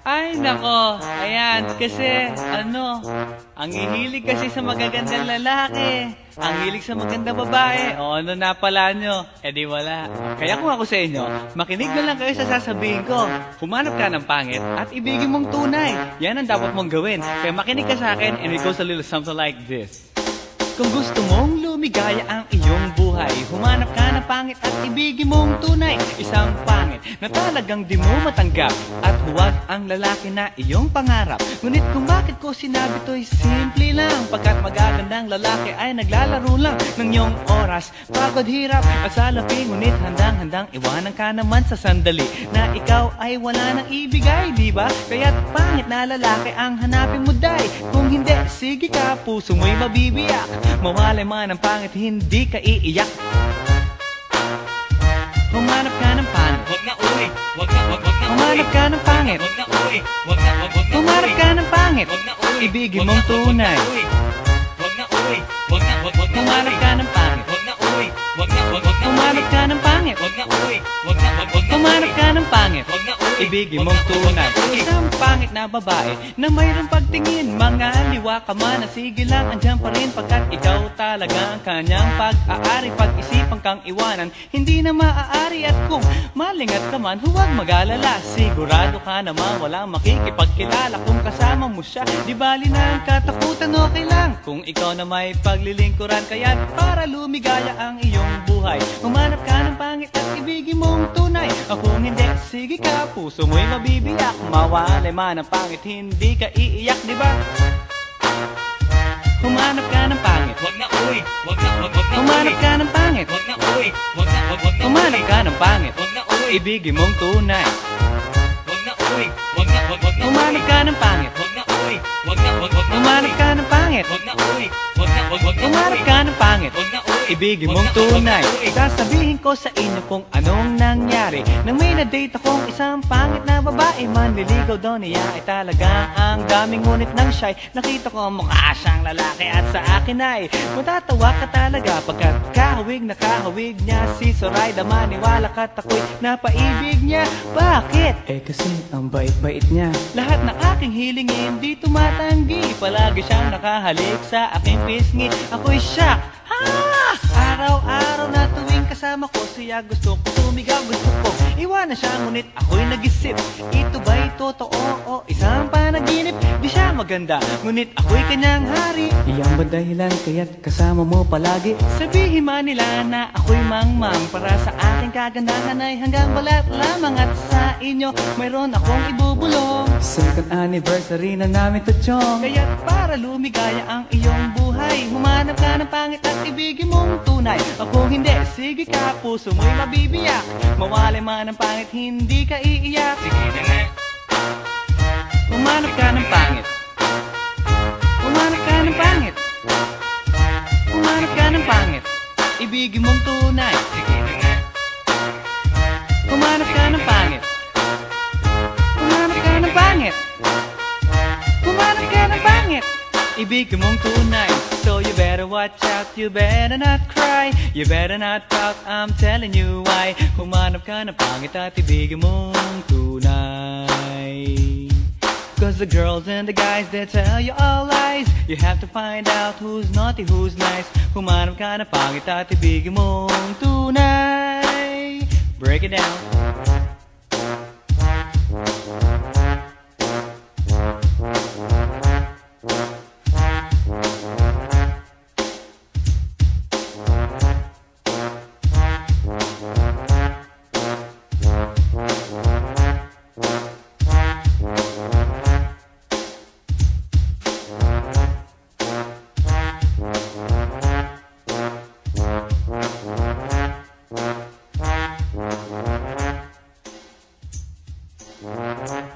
Ay, nako. Ayan, kasi, ang hihilig kasi sa magagandang lalaki. Ang hilig sa magandang babae. O, ano na pala nyo? Eh di wala. Kaya kung ako sa inyo, makinig na lang kayo sa sasabihin ko. Humanap ka ng pangit at ibigin mong tunay. Yan ang dapat mong gawin. Kaya makinig ka sa akin and it goes a little something like this. Kung gusto mong lumigaya ang iyong buhay, humanap ka ng pangit at ibigin mong tunay. Isang pangit na talagang di mo matanggap, at huwag ang lalaki na iyong pangarap. Ngunit kung bakit ko sinabi to'y simple lang, pagkat magagandang lalaki ay naglalaro lang ng iyong oras, pagod, hirap at salapi. Ngunit handang-handang iwanan ka naman sa sandali na ikaw ay wala nang ibigay, diba? Kaya't pangit na lalaki ang hanapin mo, day. Kung hindi, sige ka, puso mo'y mabibiyak. Mawalay man ang pangit, hindi ka iiyak. Humanap ka ng pangit. Wag na uwi. Wag na Humanap ka ng pangit. Wag na uwi. Wag na Humanap ka ng pangit. Wag na uwi. Ibigin mong tunay. Wag na uwi. Wag na Humanap ka ng pangit. Wag na uwi. Wag na Humanap ka ng pangit. Wag na uwi. Wag na Humanap ka ng pangit. Wag na uwi. Ibigin mong tunay. Isang pangit na babae na mayroong pagtingin, mga liwa ka man, sige lang, andyan pa rin, pagkat ikaw talaga ang kanyang pag-aari. Pag-isipan kang iwanan, hindi na maaari. At kung malingat ka man, huwag mag-alala, sigurado ka naman walang makikipagkilala kung kasama mo siya. Di bali na ang katakutan, okay lang kung ikaw na may paglilingkuran. Kaya't para lumigaya ang iyong buhay, humanap ka ng pangit at ibigin mong tunay. Kung hindi, sige ka, puso mo'y mabibiyak. Mawalay man ang pangit, hindi ka iiyak, di ba? Humanap ka ng pangit. Wag na uwi. Wag na Humanap ka ng pangit. Wag na uwi. Wag na Humanap ka ng pangit. Wag na uwi. Ibigin mong tunay. Wag na uwi. Wag na Humanap ka ng pangit. Wag na uwi. Wag na Humanap ka ng pangit. Wag na uwi. Wag na Humanap ka ng pangit. Wag na uwi. Ibigin mong tunay. Sasabihin ko sa inyo kung anong nangyari nang may na-date akong isang pangit na babae. Manliligaw daw niya ay talaga ang daming, ngunit nang shy, nakita ko mukha siyang lalaki at sa akin ay matatawa ka talaga, pagkat kahawig na kahawig niya si Zoraida. Maniwala ka't ako'y napaibig niya. Bakit? Eh kasi ang bait-bait niya. Lahat ng aking hiling hindi tumatanggi, palagi siyang nakahalik sa aking pisngi. Ako'y shock. Araw-araw na tuwing kasama ko siya, gusto ko sumigaw, gusto ko iwanan siya, ngunit ako'y nag-isip, ito ba'y totoo o isang panaginip? Di siya maganda, ngunit ako'y kanyang hari. Iyan ba dahilan kaya't kasama mo palagi? Sabihin man nila na ako'y mangmang, para sa aking kagandahan ay hanggang balat lamang. At sa inyo mayroon akong ibubulong, second anniversary na namin to, chong. Kaya't para lumigaya ang iyong buhay, humanap ka ng pangit at ibigin mong tunay. Kung hindi, sige ka, puso mo'y mabibiyak. Mawalay man ang pangit, hindi ka iiyak. Sige na nga. Humanap ka ng pangit. Humanap ka ng pangit. Humanap ka ng pangit. Ibigin mong tunay. Sige na nga. Humanap ka ng pangit. Humanap ka ng pangit. Humanap ka ng pangit. Ibigin mong tunay. So you better watch out, you better not cry, you better not pout, I'm telling you why. Humanap ka ng pangit at ibigin mong tunay. Cause the girls and the guys, they tell you all lies. You have to find out who's naughty, who's nice. Humanap ka ng pangit at ibigin mong tunay. Break it down. Bye.